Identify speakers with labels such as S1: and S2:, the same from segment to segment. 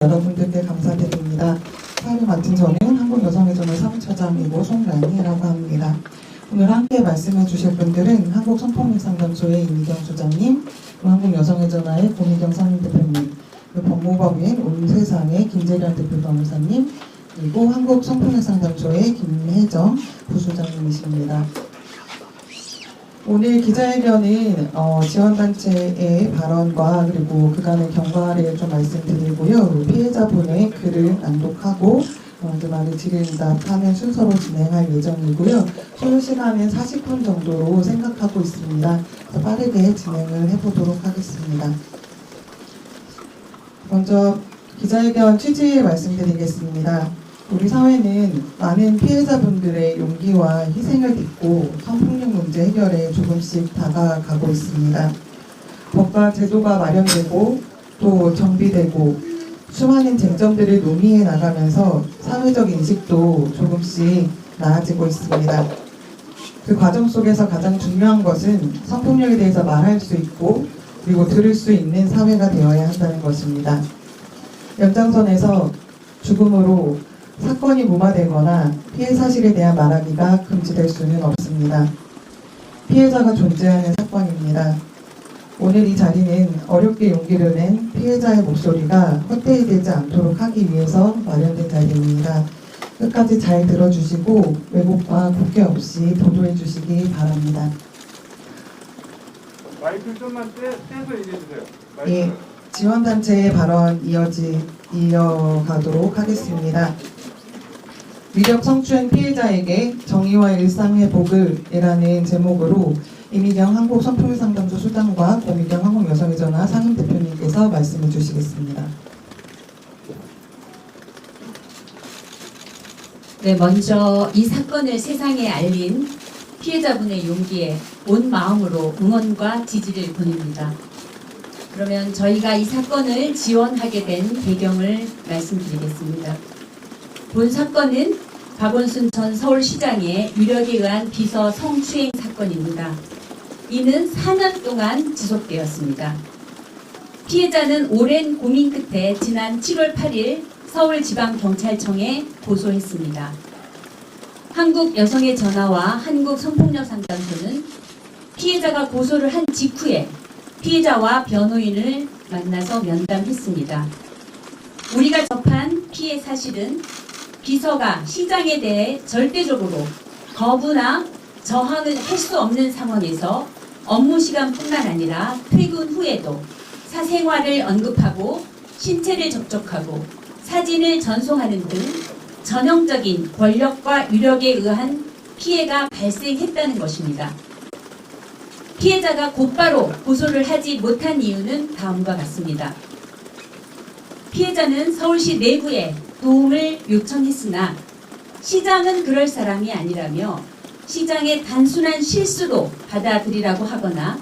S1: 여러분들께 감사드립니다. 사회를 맡은 저는 한국여성의전의 사무처장이고 송란희라고 합니다. 오늘 함께 말씀해 주실 분들은 한국성폭력상담소의 이미경 소장님, 한국여성의전의 고미경 상임대표님, 법무법인 온세상의 김재련 대표변호사님, 그리고 한국성폭력상담소의 김혜정 부소장님이십니다. 오늘 기자회견은 지원단체의 발언과 그리고 그간의 경과를 좀 말씀드리고요. 피해자분의 글을 낭독하고 그 말을 질의응답하는 순서로 진행할 예정이고요. 소요 시간은 40분 정도로 생각하고 있습니다. 그래서 빠르게 진행을 해보도록 하겠습니다. 먼저 기자회견 취지 말씀드리겠습니다. 우리 사회는 많은 피해자분들의 용기와 희생을 딛고 성폭력 문제 해결에 조금씩 다가가고 있습니다. 법과 제도가 마련되고 또 정비되고 수많은 쟁점들을 논의해 나가면서 사회적 인식도 조금씩 나아지고 있습니다. 그 과정 속에서 가장 중요한 것은 성폭력에 대해서 말할 수 있고 그리고 들을 수 있는 사회가 되어야 한다는 것입니다. 연장선에서 죽음으로 사건이 무마되거나 피해 사실에 대한 말하기가 금지될 수는 없습니다. 피해자가 존재하는 사건입니다. 오늘 이 자리는 어렵게 용기를 낸 피해자의 목소리가 헛되이 되지 않도록 하기 위해서 마련된 자리입니다. 끝까지 잘 들어주시고 왜곡과 국회 없이 보도해 주시기 바랍니다.
S2: 마이크 좀만 떼서 얘기해주세요.
S1: 예, 지원단체의 발언 이어가도록 하겠습니다. 위력 성추행 피해자에게 정의와 일상회복을 이라는 제목으로 이미경 한국성폭력상담소 소장과 고미경 한국여성의전화 상임대표님께서 말씀해 주시겠습니다.
S3: 네, 먼저 이 사건을 세상에 알린 피해자분의 용기에 온 마음으로 응원과 지지를 보냅니다. 그러면 저희가 이 사건을 지원하게 된 배경을 말씀드리겠습니다. 본 사건은 박원순 전 서울시장의 유력에 의한 비서 성추행 사건입니다. 이는 4년 동안 지속되었습니다. 피해자는 오랜 고민 끝에 지난 7월 8일 서울지방경찰청에 고소했습니다. 한국여성의전화와 한국성폭력상담소는 피해자가 고소를 한 직후에 피해자와 변호인을 만나서 면담했습니다. 우리가 접한 피해 사실은 비서가 시장에 대해 절대적으로 거부나 저항을 할 수 없는 상황에서 업무 시간뿐만 아니라 퇴근 후에도 사생활을 언급하고 신체를 접촉하고 사진을 전송하는 등 전형적인 권력과 유력에 의한 피해가 발생했다는 것입니다. 피해자가 곧바로 고소를 하지 못한 이유는 다음과 같습니다. 피해자는 서울시 내부에 도움을 요청했으나 시장은 그럴 사람이 아니라며 시장의 단순한 실수로 받아들이라고 하거나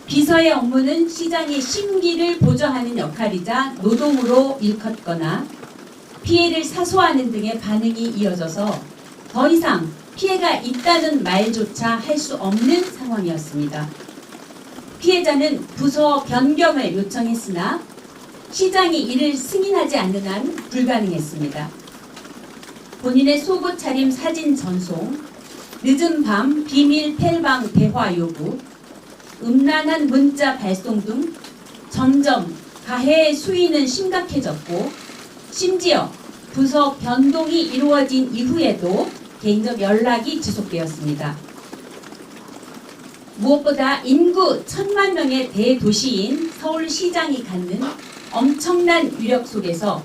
S3: 비서의 업무는 시장의 심기를 보좌하는 역할이자 노동으로 일컫거나 피해를 사소하는 등의 반응이 이어져서 더 이상 피해가 있다는 말조차 할 수 없는 상황이었습니다. 피해자는 부서 변경을 요청했으나 시장이 이를 승인하지 않는 한 불가능했습니다. 본인의 속옷 차림 사진 전송, 늦은 밤 비밀 텔방 대화 요구, 음란한 문자 발송 등 점점 가해의 수위는 심각해졌고 심지어 부서 변동이 이루어진 이후에도 개인적 연락이 지속되었습니다. 무엇보다 인구 1000만 명의 대도시인 서울시장이 갖는 엄청난 위력 속에서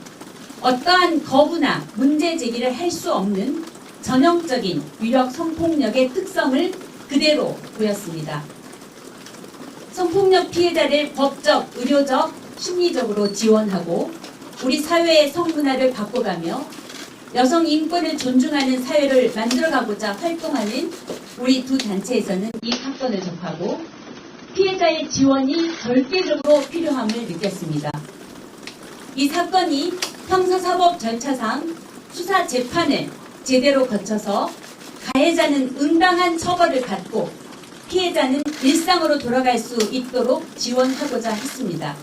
S3: 어떠한 거부나 문제 제기를 할 수 없는 전형적인 위력 성폭력의 특성을 그대로 보였습니다. 성폭력 피해자를 법적, 의료적, 심리적으로 지원하고 우리 사회의 성문화를 바꿔가며 여성 인권을 존중하는 사회를 만들어가고자 활동하는 우리 두 단체에서는 이 사건을 접하고 피해자의 지원이 절대적으로 필요함을 느꼈습니다. 이 사건이 형사사법 절차상 수사 재판을 제대로 거쳐서 가해자는 응당한 처벌을 받고 피해자는 일상으로 돌아갈 수 있도록 지원하고자 했습니다.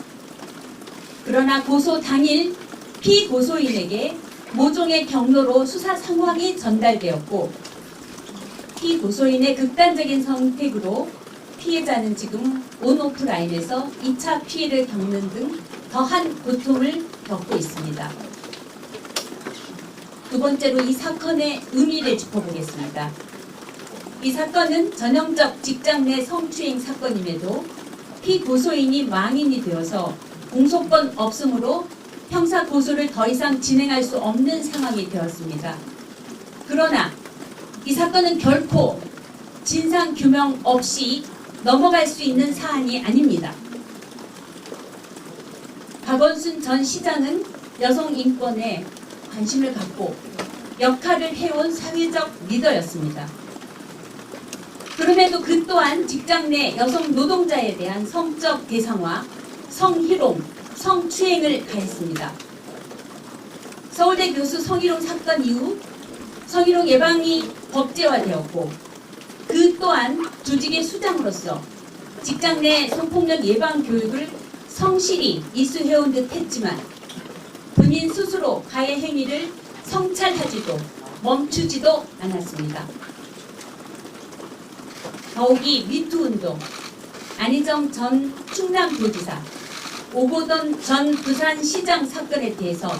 S3: 그러나 고소 당일 피고소인에게 모종의 경로로 수사 상황이 전달되었고 피고소인의 극단적인 선택으로 피해자는 지금 온오프라인에서 2차 피해를 겪는 등 더한 고통을 겪고 있습니다. 두 번째로 이 사건의 의미를 짚어보겠습니다. 이 사건은 전형적 직장 내 성추행 사건임에도 피고소인이 망인이 되어서 공소권 없음으로 형사 고소를 더 이상 진행할 수 없는 상황이 되었습니다. 그러나 이 사건은 결코 진상 규명 없이 넘어갈 수 있는 사안이 아닙니다. 박원순 전 시장은 여성 인권에 관심을 갖고 역할을 해온 사회적 리더였습니다. 그럼에도 그 또한 직장 내 여성 노동자에 대한 성적 대상화, 성희롱, 성추행을 가했습니다. 서울대 교수 성희롱 사건 이후 성희롱 예방이 법제화되었고 그 또한 조직의 수장으로서 직장 내 성폭력 예방 교육을 성실히 이수해온 듯 했지만 본인 스스로 가해 행위를 성찰하지도 멈추지도 않았습니다. 더욱이 미투운동, 안희정 전 충남도지사, 오보던 전 부산시장 사건에 대해서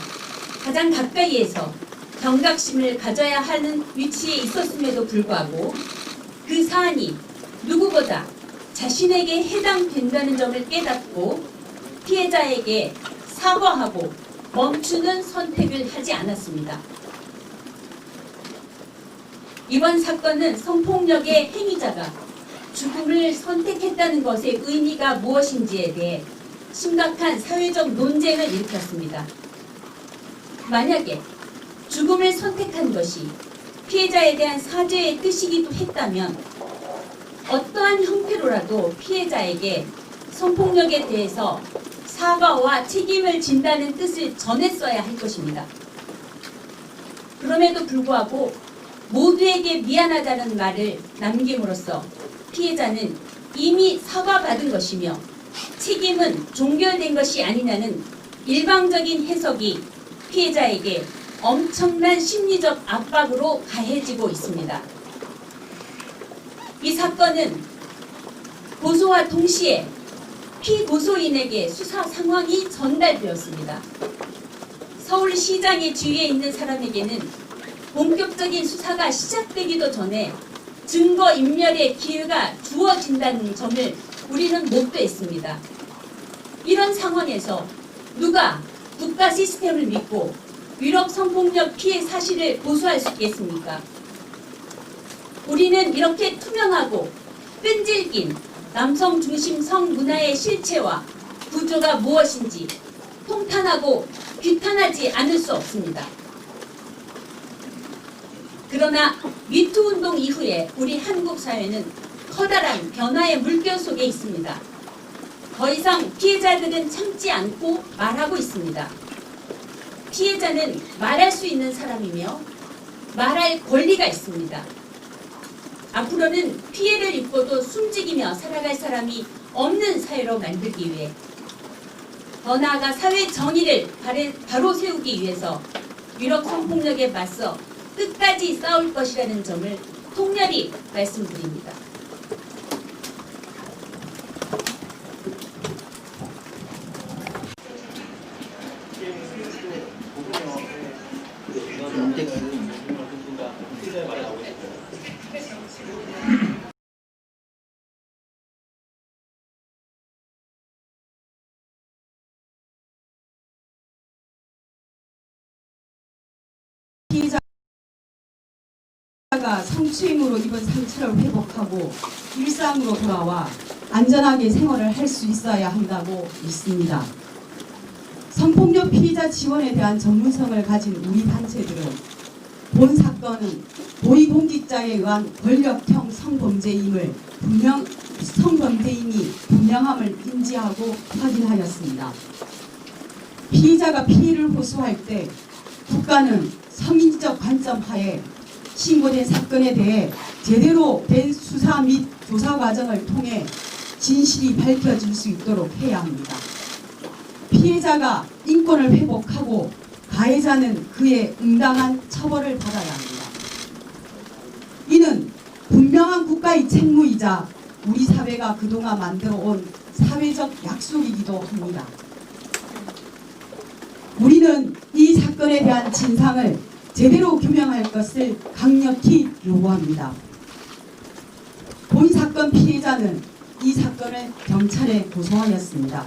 S3: 가장 가까이에서 경각심을 가져야 하는 위치에 있었음에도 불구하고 그 사안이 누구보다 자신에게 해당된다는 점을 깨닫고 피해자에게 사과하고 멈추는 선택을 하지 않았습니다. 이번 사건은 성폭력의 행위자가 죽음을 선택했다는 것의 의미가 무엇인지에 대해 심각한 사회적 논쟁을 일으켰습니다. 만약에 죽음을 선택한 것이 피해자에 대한 사죄의 뜻이기도 했다면 어떠한 형태로라도 피해자에게 성폭력에 대해서 사과와 책임을 진다는 뜻을 전했어야 할 것입니다. 그럼에도 불구하고 모두에게 미안하다는 말을 남김으로써 피해자는 이미 사과받은 것이며 책임은 종결된 것이 아니냐는 일방적인 해석이 피해자에게 엄청난 심리적 압박으로 가해지고 있습니다. 이 사건은 고소와 동시에 피고소인에게 수사 상황이 전달되었습니다. 서울시장의 지위에 있는 사람에게는 본격적인 수사가 시작되기도 전에 증거인멸의 기회가 주어진다는 점을 우리는 목도했습니다. 이런 상황에서 누가 국가 시스템을 믿고 위력 성폭력 피해 사실을 고소할 수 있겠습니까? 우리는 이렇게 투명하고 끈질긴 남성 중심 성문화의 실체와 구조가 무엇인지 통탄하고 규탄하지 않을 수 없습니다. 그러나 미투 운동 이후에 우리 한국 사회는 커다란 변화의 물결 속에 있습니다. 더 이상 피해자들은 참지 않고 말하고 있습니다. 피해자는 말할 수 있는 사람이며 말할 권리가 있습니다. 앞으로는 피해를 입고도 숨지기며 살아갈 사람이 없는 사회로 만들기 위해 더 나아가 사회 정의를 바로 세우기 위해서 위력 성폭력에 맞서 끝까지 싸울 것이라는 점을 통렬히 말씀드립니다.
S4: 피해자가 성추행으로 입은 상처를 회복하고 일상으로 돌아와 안전하게 생활을 할 수 있어야 한다고 믿습니다. 성폭력 피해자 지원에 대한 전문성을 가진 우리 단체들은 본 사건은 고위공직자에 의한 권력형 성범죄임이 분명함을 인지하고 확인하였습니다. 피해자가 피해를 호소할 때 국가는 서민적 관점 하에 신고된 사건에 대해 제대로 된 수사 및 조사 과정을 통해 진실이 밝혀질 수 있도록 해야 합니다. 피해자가 인권을 회복하고 가해자는 그에 응당한 처벌을 받아야 합니다. 이는 분명한 국가의 책무이자 우리 사회가 그동안 만들어온 사회적 약속이기도 합니다. 우리는 이 사건에 대한 진상을 제대로 규명할 것을 강력히 요구합니다. 본 사건 피해자는 이 사건을 경찰에 고소하였습니다.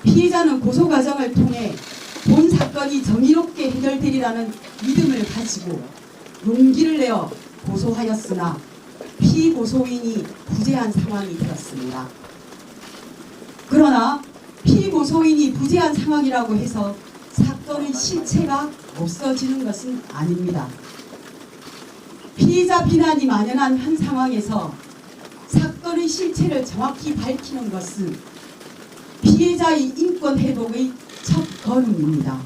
S4: 피해자는 고소 과정을 통해 본 사건이 정의롭게 해결되리라는 믿음을 가지고 용기를 내어 고소하였으나 피고소인이 부재한 상황이 되었습니다. 그러나 피고소인이 부재한 상황이라고 해서 사건의 실체가 없어지는 것은 아닙니다. 피해자 비난이 만연한 현 상황에서 사건의 실체를 정확히 밝히는 것은 피해자의 인권 회복의 첫 걸음입니다.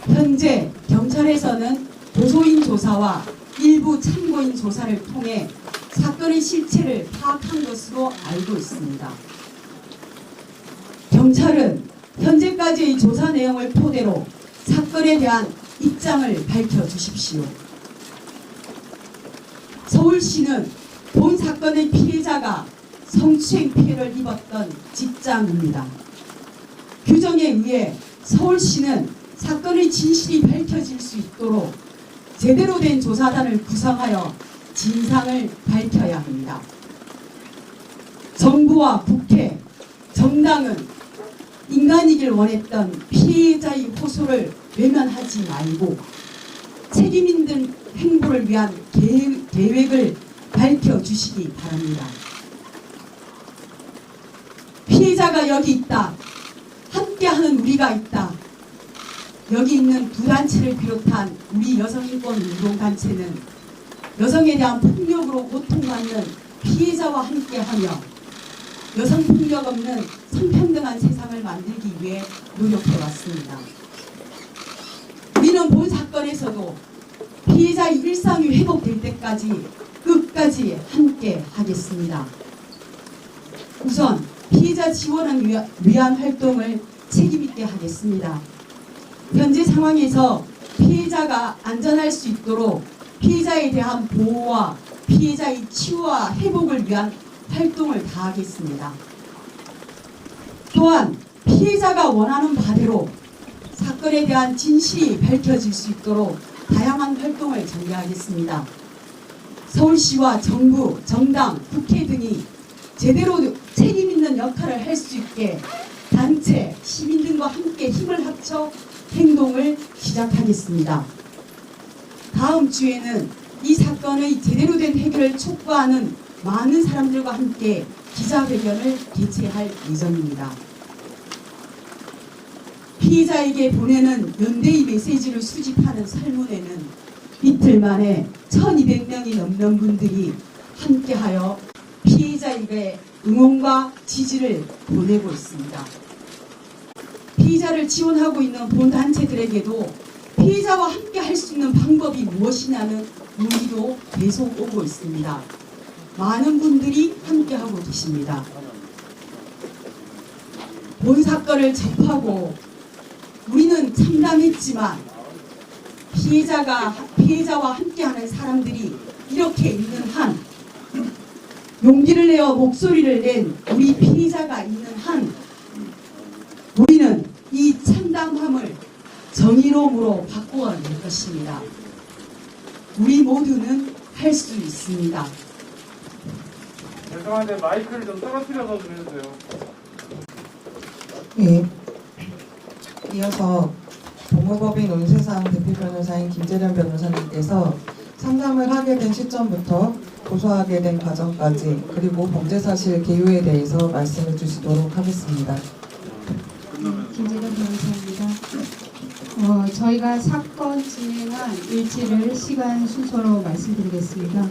S4: 현재 경찰에서는 고소인 조사와 일부 참고인 조사를 통해 사건의 실체를 파악한 것으로 알고 있습니다. 경찰은 현재까지의 조사 내용을 토대로 사건에 대한 입장을 밝혀주십시오. 서울시는 본 사건의 피해자가 성추행 피해를 입었던 직장입니다. 규정에 의해 서울시는 사건의 진실이 밝혀질 수 있도록 제대로 된 조사단을 구성하여 진상을 밝혀야 합니다. 정부와 국회, 정당은 인간이길 원했던 피해자의 호소를 외면하지 말고 책임 있는 행보를 위한 계획을 밝혀주시기 바랍니다. 피해자가 여기 있다. 함께하는 우리가 있다. 여기 있는 두 단체를 비롯한 우리 여성인권운동단체는 여성에 대한 폭력으로 고통받는 피해자와 함께하며 여성폭력 없는 성평등한 세상을 만들기 위해 노력해왔습니다. 우리는 본 사건에서도 피해자의 일상이 회복될 때까지 끝까지 함께 하겠습니다. 우선 피해자 지원을 위한 활동을 책임있게 하겠습니다. 현재 상황에서 피해자가 안전할 수 있도록 피해자에 대한 보호와 피해자의 치유와 회복을 위한 활동을 다하겠습니다. 또한 피해자가 원하는 바대로 사건에 대한 진실이 밝혀질 수 있도록 다양한 활동을 전개하겠습니다. 서울시와 정부, 정당, 국회 등이 제대로 책임 있는 역할을 할 수 있게 단체, 시민 등과 함께 힘을 합쳐 행동을 시작하겠습니다. 다음 주에는 이 사건의 제대로 된 해결을 촉구하는 많은 사람들과 함께 기자회견을 개최할 예정입니다. 피해자에게 보내는 연대의 메시지를 수집하는 설문에는 이틀 만에 1200명이 넘는 분들이 함께하여 피해자에게 응원과 지지를 보내고 있습니다. 피해자를 지원하고 있는 본 단체들에게도 피해자와 함께 할 수 있는 방법이 무엇이냐는 문의도 계속 오고 있습니다. 많은 분들이 함께하고 계십니다. 본 사건을 접하고 우리는 참담했지만 피해자와 함께하는 사람들이 이렇게 있는 한, 용기를 내어 목소리를 낸 우리 피해자가 있는 한, 우리는 이 참담함을 정의로움으로 바꾸어낼 것입니다. 우리 모두는 할 수 있습니다.
S2: 죄송한데 마이크를 좀 떨어뜨려서 좀 해주세요.
S1: 예. 이어서 법무법인 온세상 대표 변호사인 김재련 변호사님께서 상담을 하게 된 시점부터 고소하게 된 과정까지 그리고 범죄사실 개요에 대해서 말씀해 주시도록 하겠습니다.
S5: 김재련 변호사입니다. 저희가 사건 진행한 일지를 시간 순서로 말씀드리겠습니다.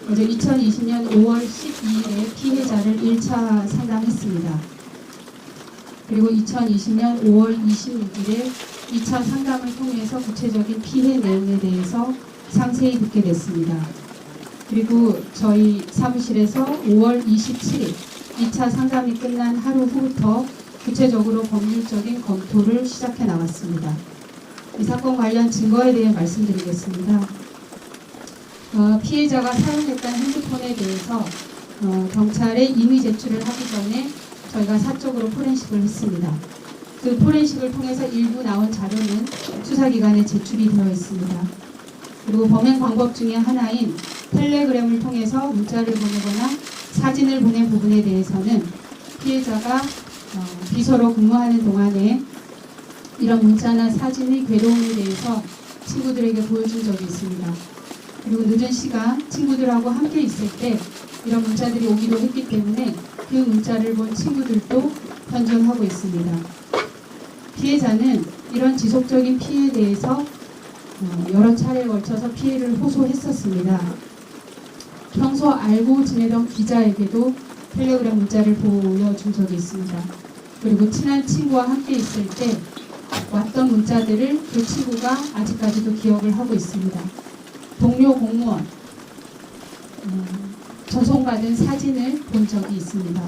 S5: 먼저 2020년 5월 12일에 피해자를 1차 상담했습니다. 그리고 2020년 5월 26일에 2차 상담을 통해서 구체적인 피해 내용에 대해서 상세히 듣게 됐습니다. 그리고 저희 사무실에서 5월 27일 2차 상담이 끝난 하루 후부터 구체적으로 법률적인 검토를 시작해 나갔습니다. 이 사건 관련 증거에 대해 말씀드리겠습니다. 피해자가 사용했던 핸드폰에 대해서 경찰에 임의 제출을 하기 전에 저희가 사적으로 포렌식을 했습니다. 그 포렌식을 통해서 일부 나온 자료는 수사기관에 제출이 되어 있습니다. 그리고 범행 방법 중에 하나인 텔레그램을 통해서 문자를 보내거나 사진을 보낸 부분에 대해서는 피해자가 비서로 근무하는 동안에 이런 문자나 사진의 괴로움에 대해서 친구들에게 보여준 적이 있습니다. 그리고 늦은 시간 친구들하고 함께 있을 때 이런 문자들이 오기도 했기 때문에 그 문자를 본 친구들도 현존하고 있습니다. 피해자는 이런 지속적인 피해에 대해서 여러 차례에 걸쳐서 피해를 호소했었습니다. 평소 알고 지내던 기자에게도 텔레그램 문자를 보여준 적이 있습니다. 그리고 친한 친구와 함께 있을 때 왔던 문자들을 그 친구가 아직까지도 기억을 하고 있습니다. 동료 공무원, 전송받은 사진을 본 적이 있습니다.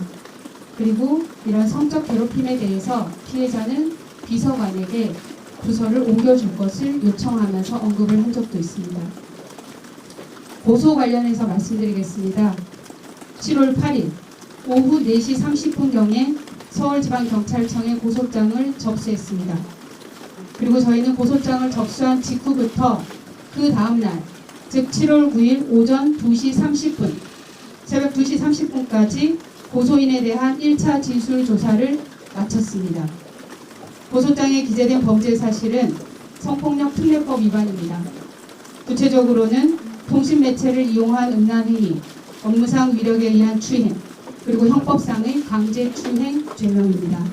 S5: 그리고 이런 성적 괴롭힘에 대해서 피해자는 비서관에게 부서를 옮겨줄 것을 요청하면서 언급을 한 적도 있습니다. 고소 관련해서 말씀드리겠습니다. 7월 8일 오후 4시 30분경에 서울지방경찰청에 고소장을 접수했습니다. 그리고 저희는 고소장을 접수한 직후부터 그 다음날, 즉 7월 9일 오전 2시 30분, 새벽 2시 30분까지 고소인에 대한 1차 진술 조사를 마쳤습니다. 고소장에 기재된 범죄 사실은 성폭력 특례법 위반입니다. 구체적으로는 통신매체를 이용한 음란행위, 업무상 위력에 의한 추행, 그리고 형법상의 강제추행 죄명입니다.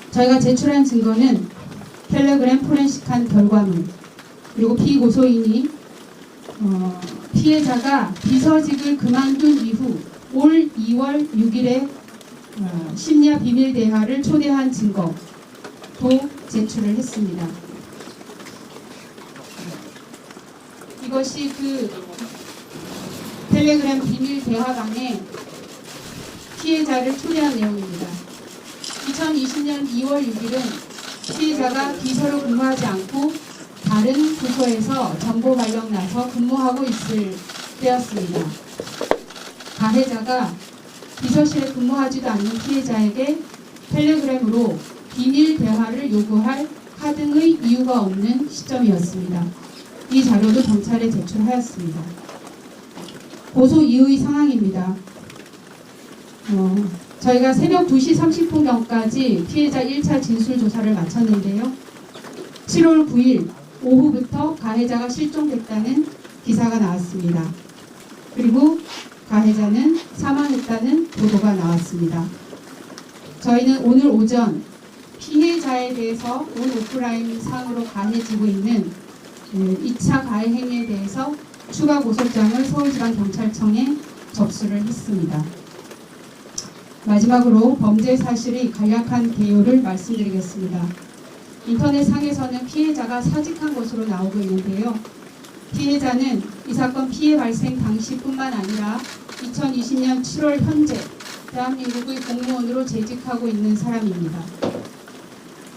S5: 저희가 제출한 증거는 텔레그램 포렌식한 결과물, 그리고 피고소인이 피해자가 비서직을 그만둔 이후 올 2월 6일에 심야 비밀 대화를 초대한 증거도 제출을 했습니다. 이것이 그 텔레그램 비밀 대화방에 피해자를 초대한 내용입니다. 2020년 2월 6일은 피해자가 비서로 근무하지 않고 다른 부서에서 정보 발령 나서 근무하고 있을 때였습니다. 가해자가 비서실에 근무하지도 않는 피해자에게 텔레그램으로 비밀 대화를 요구할 하등의 이유가 없는 시점이었습니다. 이 자료도 경찰에 제출하였습니다. 고소 이후의 상황입니다. 저희가 새벽 2시 30분경까지 피해자 1차 진술 조사를 마쳤는데요. 7월 9일 오후부터 가해자가 실종됐다는 기사가 나왔습니다. 그리고 가해자는 사망했다는 보도가 나왔습니다. 저희는 오늘 오전 피해자에 대해서 온 오프라인 상으로 가해지고 있는 2차 가해 행위에 대해서 추가 고소장을 서울지방경찰청에 접수를 했습니다. 마지막으로 범죄 사실의 간략한 개요를 말씀드리겠습니다. 인터넷상에서는 피해자가 사직한 것으로 나오고 있는데요. 피해자는 이 사건 피해 발생 당시뿐만 아니라 2020년 7월 현재 대한민국의 공무원으로 재직하고 있는 사람입니다.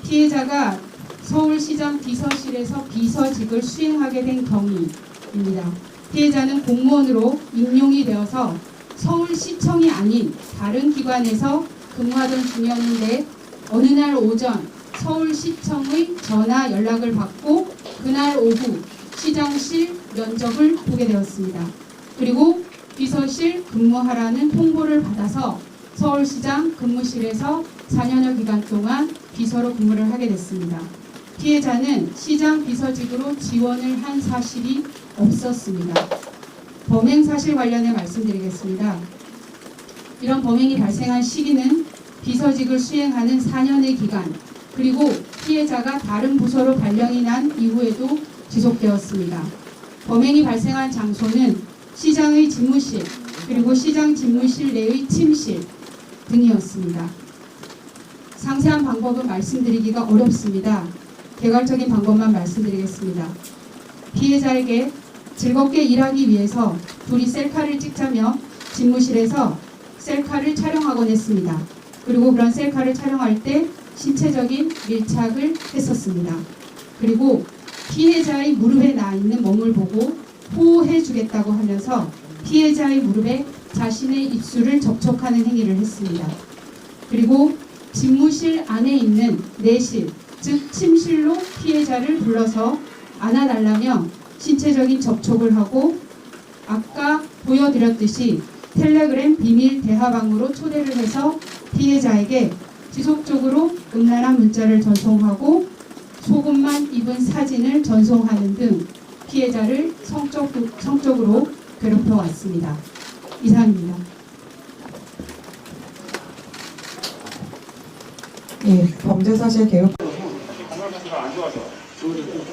S5: 피해자가 서울시장 비서실에서 비서직을 수행하게 된 경위입니다. 피해자는 공무원으로 임용이 되어서 서울시청이 아닌 다른 기관에서 근무하던 중이었는데 어느 날 오전 서울시청의 전화 연락을 받고 그날 오후 시장실 면접을 보게 되었습니다. 그리고 비서실 근무하라는 통보를 받아서 서울시장 근무실에서 4년여 기간 동안 비서로 근무를 하게 됐습니다. 피해자는 시장 비서직으로 지원을 한 사실이 없었습니다. 범행 사실 관련해 말씀드리겠습니다. 이런 범행이 발생한 시기는 비서직을 수행하는 4년의 기간, 그리고 피해자가 다른 부서로 발령이 난 이후에도 지속되었습니다. 범행이 발생한 장소는 시장의 집무실, 그리고 시장 집무실 내의 침실 등이었습니다. 상세한 방법은 말씀드리기가 어렵습니다. 개괄적인 방법만 말씀드리겠습니다. 피해자에게 즐겁게 일하기 위해서 둘이 셀카를 찍자며 집무실에서 셀카를 촬영하곤 했습니다. 그리고 그런 셀카를 촬영할 때 신체적인 밀착을 했었습니다. 그리고 피해자의 무릎에 나 있는 몸을 보고 호호해 주겠다고 하면서 피해자의 무릎에 자신의 입술을 접촉하는 행위를 했습니다. 그리고 집무실 안에 있는 내실, 즉 침실로 피해자를 불러서 안아달라며 신체적인 접촉을 하고 아까 보여드렸듯이 텔레그램 비밀 대화방으로 초대를 해서 피해자에게 지속적으로 음란한 문자를 전송하고 속옷만 입은 사진을 전송하는 등 피해자를 성적으로 괴롭혀 왔습니다. 이상입니다.
S1: 예, 범죄사실 개요
S2: 건강상태가 안 좋아서.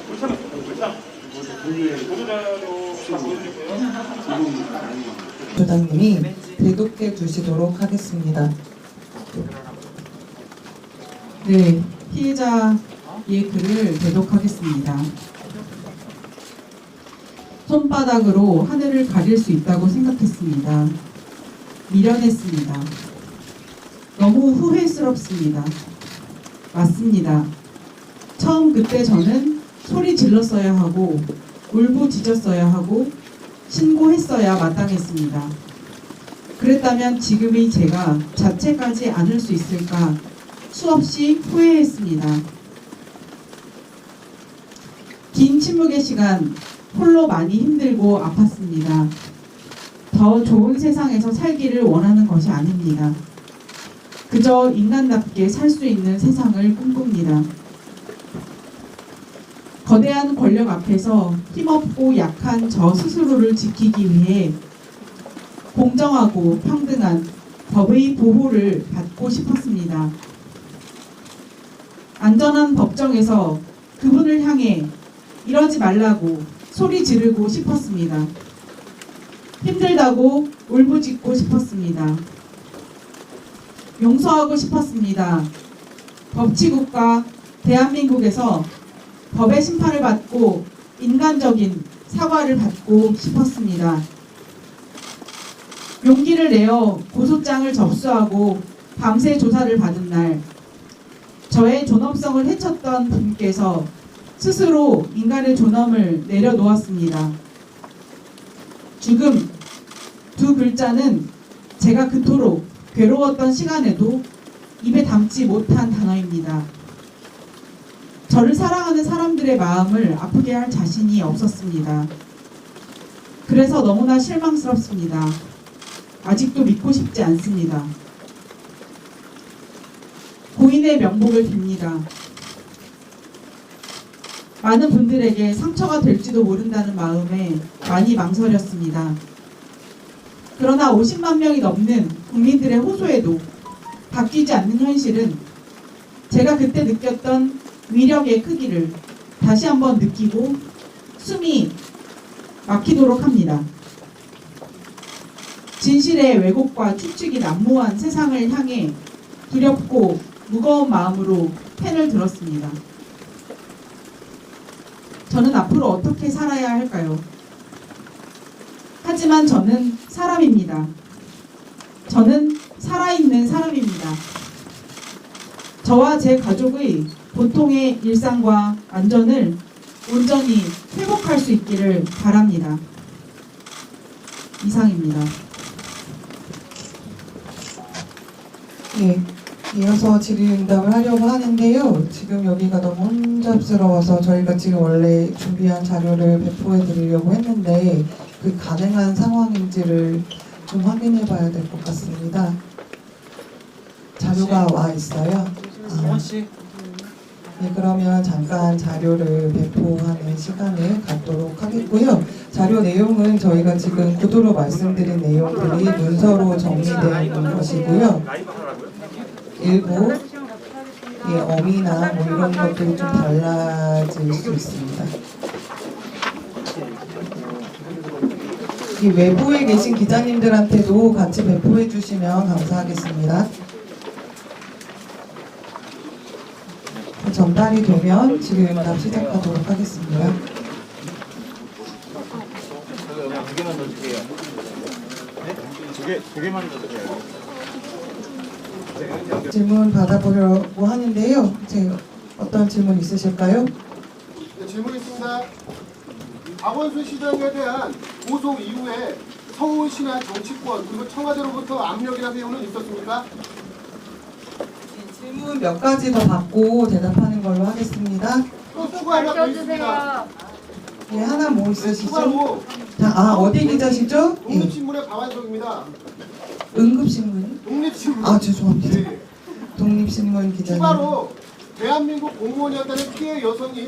S2: 괜찮아. 보도자료
S1: 부장님이 대독해 주시도록 하겠습니다.
S4: 네, 피해자의 글을 대독하겠습니다. 손바닥으로 하늘을 가릴 수 있다고 생각했습니다. 미련했습니다. 너무 후회스럽습니다. 맞습니다. 처음 그때 저는 소리 질렀어야 하고 울부짖었어야 하고 신고했어야 마땅했습니다. 그랬다면 지금의 제가 자책하지 않을 수 있을까 수없이 후회했습니다. 긴 침묵의 시간 홀로 많이 힘들고 아팠습니다. 더 좋은 세상에서 살기를 원하는 것이 아닙니다. 그저 인간답게 살 수 있는 세상을 꿈꿉니다. 거대한 권력 앞에서 힘없고 약한 저 스스로를 지키기 위해 공정하고 평등한 법의 보호를 받고 싶었습니다. 안전한 법정에서 그분을 향해 이러지 말라고 소리 지르고 싶었습니다. 힘들다고 울부짖고 싶었습니다. 용서하고 싶었습니다. 법치국가 대한민국에서 법의 심판을 받고 인간적인 사과를 받고 싶었습니다. 용기를 내어 고소장을 접수하고 밤새 조사를 받은 날, 저의 존엄성을 해쳤던 분께서 스스로 인간의 존엄을 내려놓았습니다. 죽음 두 글자는 제가 그토록 괴로웠던 시간에도 입에 담지 못한 단어입니다. 저를 사랑하는 사람들의 마음을 아프게 할 자신이 없었습니다. 그래서 너무나 실망스럽습니다. 아직도 믿고 싶지 않습니다. 고인의 명복을 빕니다. 많은 분들에게 상처가 될지도 모른다는 마음에 많이 망설였습니다. 그러나 50만 명이 넘는 국민들의 호소에도 바뀌지 않는 현실은 제가 그때 느꼈던 위력의 크기를 다시 한번 느끼고 숨이 막히도록 합니다. 진실의 왜곡과 추측이 난무한 세상을 향해 두렵고 무거운 마음으로 펜을 들었습니다. 저는 앞으로 어떻게 살아야 할까요? 하지만 저는 사람입니다. 저는 살아있는 사람입니다. 저와 제 가족의 보통의 일상과 안전을 온전히 회복할 수 있기를 바랍니다. 이상입니다.
S1: 예, 이어서 질의응답을 하려고 하는데요. 지금 여기가 너무 혼잡스러워서 저희가 지금 원래 준비한 자료를 배포해 드리려고 했는데 그 가능한 상황인지를 좀 확인해 봐야 될 것 같습니다. 자료가 와 있어요. 네, 그러면 잠깐 자료를 배포하는 시간을 갖도록 하겠고요. 자료 내용은 저희가 지금 구도로 말씀드린 내용들이 문서로 정리된 것이고요. 일부 어미나 뭐 이런 것들이 좀 달라질 수 있습니다. 이 외부에 계신 기자님들한테도 같이 배포해 주시면 감사하겠습니다. 전달이 되면 질의응답 시작하도록 하겠습니다.
S2: 두 개만 더 줄게요. 네? 두 개만 더 줄게요.
S1: 질문 받아보려고 하는데요. 어떤 질문 있으실까요?
S6: 네, 질문 있습니다. 박원순 시장에 대한 고소 이후에 서울시나 정치권 그리고 청와대로부터 압력이나 회유는 있었습니까?
S1: 질문 몇 가지 더 받고 대답하는 걸로 하겠습니다.
S6: 또 추가 하나 더 있습니다.
S1: 예, 하나 뭐 있으시죠?
S6: 추가로
S1: 어디 기자시죠? 예,
S6: 독립신문의 박완석입니다.
S1: 응급신문.
S6: 독립신문.
S1: 아, 죄송합니다.
S6: 네.
S1: 독립신문 기자님.
S6: 추가로 대한민국 공무원이었다는 피해 여성이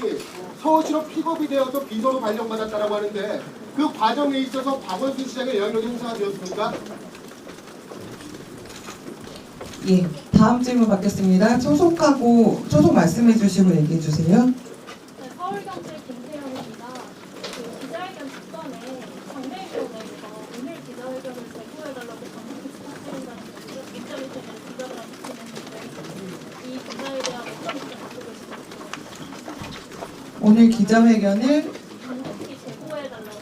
S6: 서울시로 픽업이 되어서 비서로 발령받았다고 하는데 그 과정에 있어서 박원순 시장의 영향력이 행사가 되었습니까?
S1: 예, 다음 질문 받겠습니다. 소속 말씀해 주시고 얘기해 주세요.
S7: 네, 서울경찰 김태현입니다. 그 기자회견 직전에 정례위원회에서 오늘 기자회견을 재고해달라고 방송국 스타트한다는 입장이 되는 기자들한테 보냈는데 이 기자에 대한 어떤 입장 갖고 계십니까?
S1: 오늘 기자회견을
S7: 방송국이 재고해달라고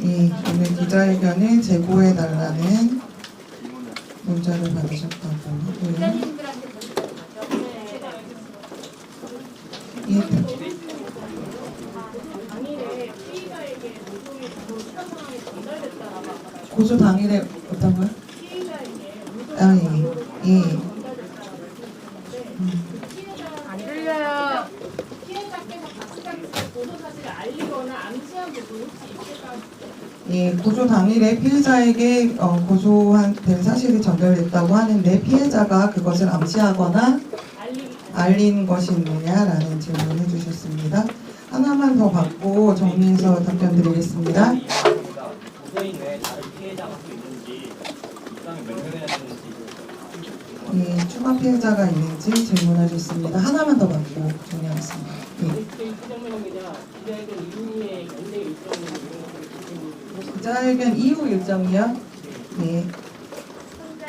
S1: 예, 오늘 기자회견을 제고해 달라는 문자를 받으셨다고 하고요.
S7: 기자님들한테 보냈다는 거죠? 네, 제가 알겠습니다.
S1: 예,
S7: 당일에 피의자에게 노동의 시간 상황이 전달됐다라고 하나요?
S1: 고소 당일에 어떤 거요?
S7: 피의자에게
S1: 아,
S7: 노동의
S1: 예, 예.
S7: 전달됐다라고 말씀하셨는데 그 피해자가 안 들려요. 피해자께서 가스장치에 고소 사실을 알리거나 암시한 부분 혹시 있을까요?
S1: 예, 고소 당일에 피해자에게 고소된 사실이 전달됐다고 하는데 피해자가 그것을 암시하거나 알린 것이 있느냐라는 질문을 해주셨습니다. 하나만 더 받고 정리해서 답변드리겠습니다.
S8: 고소인에 다른 피해자가 또 있는지 입장을 명명해야 되는지
S1: 예, 추가 피해자가 있는지 질문하셨습니다. 하나만 더 받고 정리하겠습니다. 예. 기자회견 이후 일정이요? 네.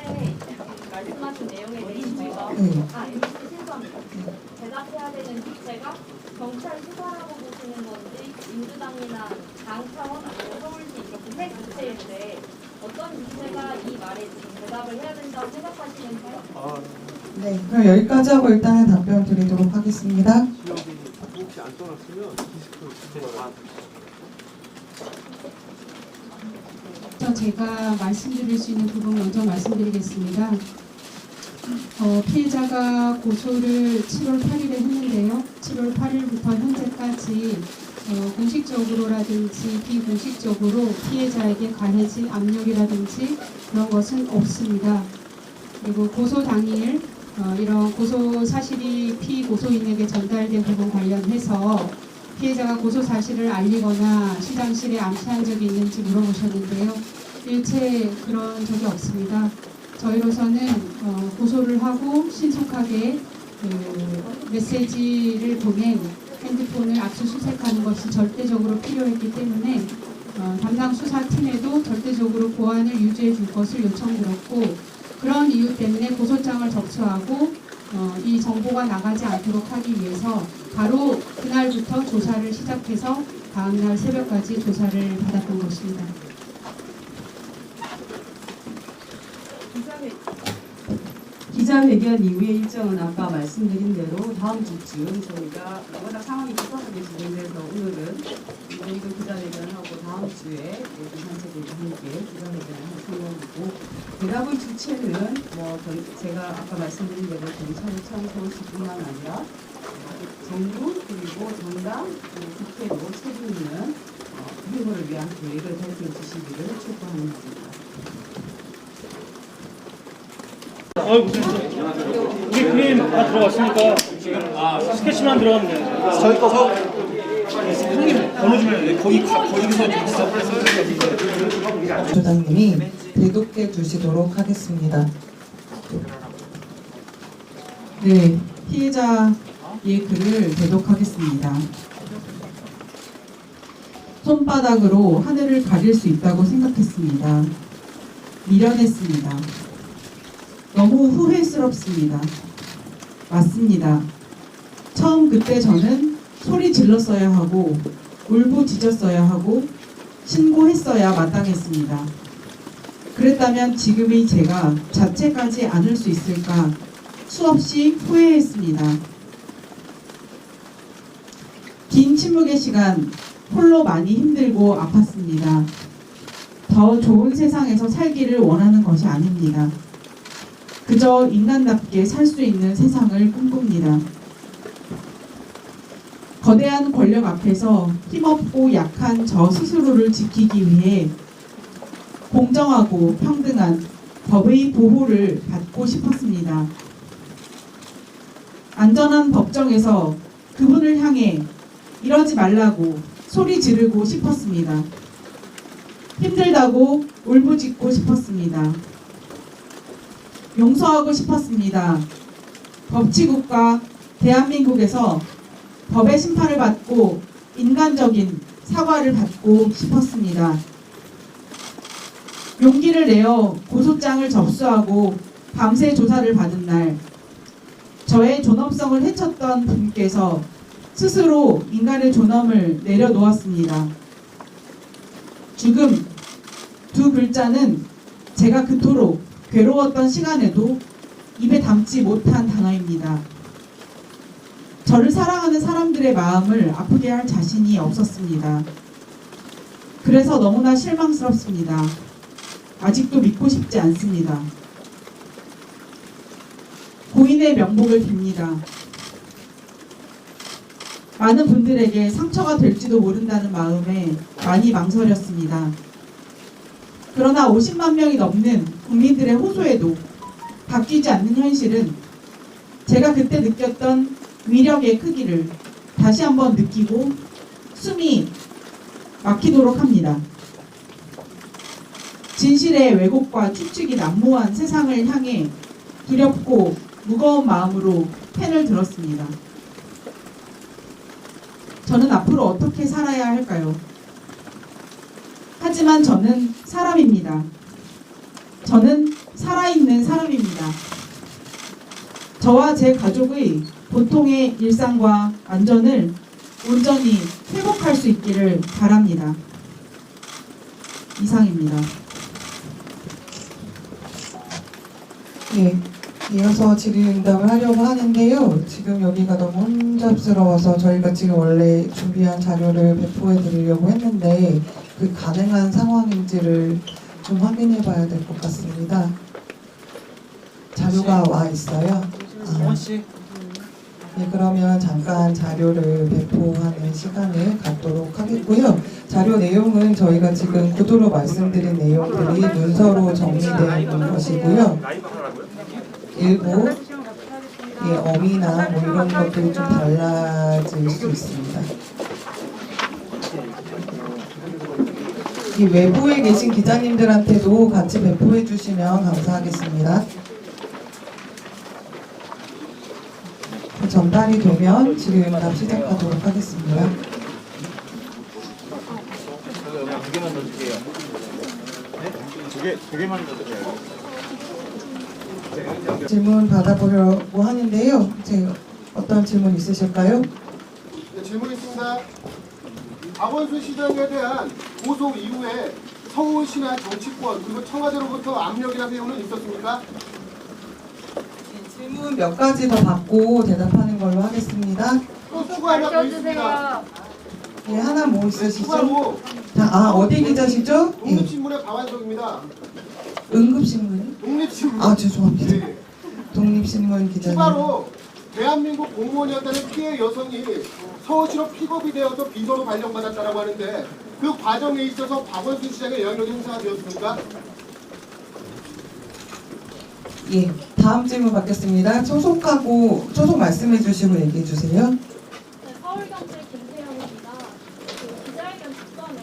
S7: 현재 말씀하신 내용에 대해서
S1: 네.
S7: 실수합니다. 대답해야 되는 주체가 경찰 수사라고 보시는 건지 민주당이나 당 차원 아니면 서울시 이렇게 세 주체인데 어떤 주체가 이 말에 지금 대답을 해야 된다고 생각하시는지요?
S1: 네, 그럼 여기까지 하고 일단은 답변 드리도록 하겠습니다.
S5: 제가 말씀드릴 수 있는 부분 먼저 말씀드리겠습니다. 피해자가 고소를 7월 8일에 했는데요. 7월 8일부터 현재까지 공식적으로라든지 비공식적으로 피해자에게 가해진 압력이라든지 그런 것은 없습니다. 그리고 고소 당일 이런 고소 사실이 피고소인에게 전달된 부분 관련해서 피해자가 고소 사실을 알리거나 시장실에 암시한 적이 있는지 물어보셨는데요. 일체 그런 적이 없습니다. 저희로서는 고소를 하고 신속하게 메시지를 보낸 핸드폰을 압수수색하는 것이 절대적으로 필요했기 때문에 담당 수사팀에도 절대적으로 보안을 유지해 줄 것을 요청드렸고 그런 이유 때문에 고소장을 접수하고 이 정보가 나가지 않도록 하기 위해서 바로 그날부터 조사를 시작해서 다음날 새벽까지 조사를 받았던 것입니다.
S4: 기자회견 이후의 일정은 아까 말씀드린 대로 다음 주쯤 저희가 워낙 상황이 급하게 진행돼서 오늘은 저희도 기자회견을 하고 다음 주에 부산체들과 함께 기자회견을 할 생각이고 대답의 주체는 제가 아까 말씀드린 대로 경찰청 서울시뿐만 아니라 정부 그리고 정당 그리고 국회도 책임 있는 행보를 위한 계획을 발표해 주시기를 촉구하는 것입니다.
S2: 우리 그림 다 들어갔으니까 지금 스케치만 들어가면 돼요. 저희 거 형님 번호 주면 거기서 있어.
S1: 조장님이 대독해 주시도록 하겠습니다.
S4: 네, 피해자의 글을 대독하겠습니다. 손바닥으로 하늘을 가릴 수 있다고 생각했습니다. 미련했습니다. 너무 후회스럽습니다. 맞습니다. 처음 그때 저는 소리 질렀어야 하고 울부짖었어야 하고 신고했어야 마땅했습니다. 그랬다면 지금의 제가 자책하지 않을 수 있을까 수없이 후회했습니다. 긴 침묵의 시간, 홀로 많이 힘들고 아팠습니다. 더 좋은 세상에서 살기를 원하는 것이 아닙니다. 그저 인간답게 살 수 있는 세상을 꿈꿉니다. 거대한 권력 앞에서 힘없고 약한 저 스스로를 지키기 위해 공정하고 평등한 법의 보호를 받고 싶었습니다. 안전한 법정에서 그분을 향해 이러지 말라고 소리 지르고 싶었습니다. 힘들다고 울부짖고 싶었습니다. 용서하고 싶었습니다. 법치국가 대한민국에서 법의 심판을 받고 인간적인 사과를 받고 싶었습니다. 용기를 내어 고소장을 접수하고 밤새 조사를 받은 날, 저의 존엄성을 해쳤던 분께서 스스로 인간의 존엄을 내려놓았습니다. 죽음, 두 글자는 제가 그토록 괴로웠던 시간에도 입에 담지 못한 단어입니다. 저를 사랑하는 사람들의 마음을 아프게 할 자신이 없었습니다. 그래서 너무나 실망스럽습니다. 아직도 믿고 싶지 않습니다. 고인의 명복을 빕니다. 많은 분들에게 상처가 될지도 모른다는 마음에 많이 망설였습니다. 그러나 50만 명이 넘는 국민들의 호소에도 바뀌지 않는 현실은 제가 그때 느꼈던 위력의 크기를 다시 한번 느끼고 숨이 막히도록 합니다. 진실의 왜곡과 추측이 난무한 세상을 향해 두렵고 무거운 마음으로 펜을 들었습니다. 저는 앞으로 어떻게 살아야 할까요? 하지만 저는 사람입니다. 저는 살아있는 사람입니다. 저와 제 가족의 보통의 일상과 안전을 온전히 회복할 수 있기를 바랍니다. 이상입니다.
S1: 네, 이어서 질의응답을 하려고 하는데요. 지금 여기가 너무 혼잡스러워서 저희가 지금 원래 준비한 자료를 배포해 드리려고 했는데 그 가능한 상황인지를 좀 확인해 봐야 될 것 같습니다. 자료가 와 있어요. 네, 그러면 잠깐 자료를 배포하는 시간을 갖도록 하겠고요. 자료 내용은 저희가 지금 구두로 말씀드린 내용들이 문서로 정리되어 있는 것이고요. 일부 어미나 뭐 이런 것들이 좀 달라질 수 있습니다. 이 외부에 계신 기자님들한테도 같이 배포해 주시면 감사하겠습니다. 전달이 되면 질의응답 시작하도록 하겠습니다.
S2: 두 개만 더 주세요. 네? 두 개만 더 주세요.
S1: 질문 받아보려고 하는데요. 어떤 질문 있으실까요?
S6: 네, 질문 있습니다. 박원순 시장에 대한 고소 이후에 서울시나 정치권 그리고 청와대로부터 압력이나 세우는 있었습니까?
S1: 질문 몇 가지 더 받고 대답하는 걸로 하겠습니다.
S6: 또 추가 하나 더 있습니다.
S1: 예, 하나 뭐 있으시죠?
S6: 추가로
S1: 어디 기자시죠? 예,
S6: 독립신문의 박완석입니다.
S1: 응급신문.
S6: 독립신문.
S1: 죄송합니다.
S6: 네.
S1: 독립신문 기자님.
S6: 추가로 대한민국 공무원이었다는 피해 여성이 서울시로 픽업이 되어서 비서로 발령받았다고 하는데 그 과정에 있어서 박원순 시장의 영향력이 행사가 되었습니까?
S1: 예, 다음 질문 받겠습니다. 소속 말씀해 주시고 얘기해 주세요.
S7: 네, 서울경찰 김태영입니다. 그 기자회견 직전에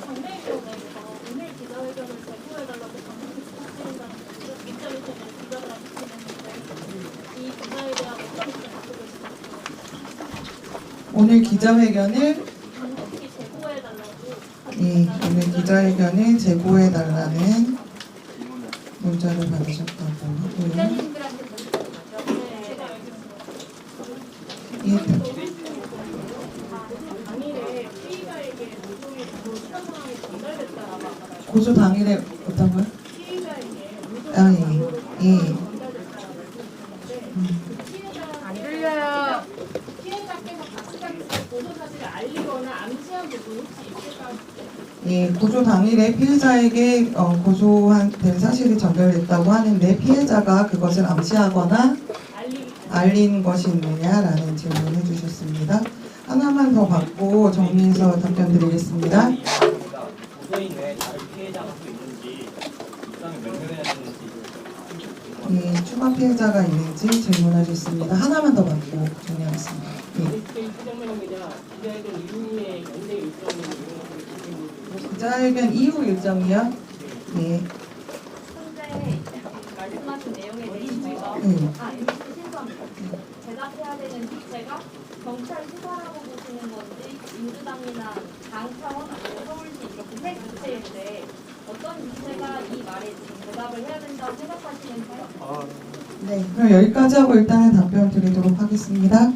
S7: 정례위원회에서 오늘 기자회견을 재고해달라고 강력히 부탁드린다는 입장을 제기를 기자들한테 보냈는데 이 기사에 대한 어떤 입장 갖고 계십니까?
S1: 오늘 기자회견을
S7: 강력히 재고해달라고
S1: 예, 오늘 기자회견을 재고해 달라는 문자를 받으셨다고 하고요.
S7: 기자님들한테 보냈던 거죠? 네, 제가 알겠습니다.
S1: 예,
S7: 당일에 피의자에게 노동의 실현 상황이 전달됐다라고 하잖아요.
S1: 고소 당일에 어떤 거요?
S7: 피의자에게
S1: 아,
S7: 노동의
S1: 예. 예.
S7: 전달됐다라고 말씀하셨는데 고소 사실을 알리거나 암시한 부분 혹시 있을까요?
S1: 예, 고소 당일에 피해자에게 고소된 사실이 전달됐다고 하는데 피해자가 그것을 암시하거나 알린 것이 있느냐라는 질문을 해주셨습니다. 하나만 더 받고 정리해서 답변 드리겠습니다.
S8: 고소인 외에 다른 피해자가 또 있는지 입장을 명명해야 되는지
S1: 예, 추가 피해자가 있는지 질문하셨습니다. 하나만 더 받고 정리하겠습니다. 예. 기자회견 이후 일정이요? 예.
S9: 현재 말씀하신 내용에 대해서 MBC 신고합니다. 대답해야 되는 주체가 경찰 수사라고 보시는 건지 민주당이나 당 차원 아니면 서울시 이렇게 세 주체인데 어떤 주체가 이 말에 지금 대답을 해야 된다고 생각하시는지요?
S1: 네, 그럼 여기까지 하고 일단은 답변 드리도록 하겠습니다.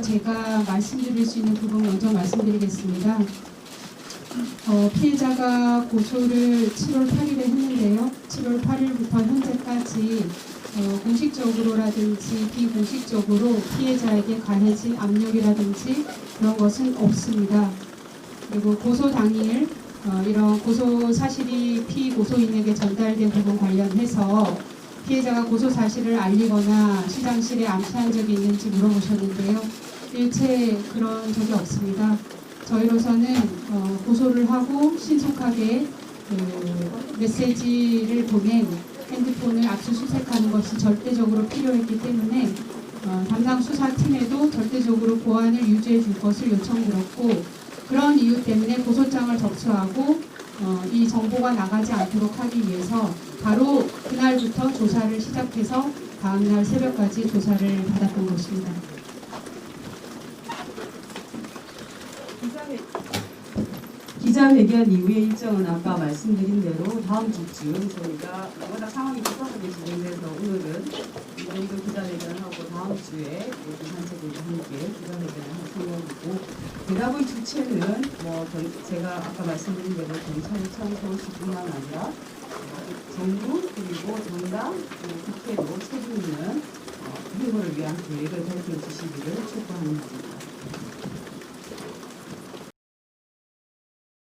S5: 제가 말씀드릴 수 있는 부분 먼저 말씀드리겠습니다. 피해자가 고소를 7월 8일에 했는데요. 7월 8일부터 현재까지 공식적으로라든지 비공식적으로 피해자에게 가해진 압력이라든지 그런 것은 없습니다. 그리고 고소 당일 이런 고소 사실이 피고소인에게 전달된 부분 관련해서 피해자가 고소 사실을 알리거나 시장실에 암시한 적이 있는지 물어보셨는데요. 일체 그런 적이 없습니다. 저희로서는 고소를 하고 신속하게 메시지를 보낸 핸드폰을 압수수색하는 것이 절대적으로 필요했기 때문에 담당 수사팀에도 절대적으로 보안을 유지해 줄 것을 요청드렸고 그런 이유 때문에 고소장을 접수하고 이 정보가 나가지 않도록 하기 위해서 바로 그날부터 조사를 시작해서 다음날 새벽까지 조사를 받았던 것입니다.
S4: 기자회견 이후의 일정은 아까 말씀드린 대로 다음 주쯤 저희가 워낙 상황이 급하게 진행돼서 오늘은 이 정도 기자회견을 하고 다음 주에 모든 단체들과 함께 기자회견을 할 생각이고 대답의 주체는 제가 아까 말씀드린 대로 경찰청 서울시뿐만 아니라 정부 그리고 정당 그리고 국회도 책임 있는 행보를 위한 계획을 밝혀 주시기를 촉구합니다.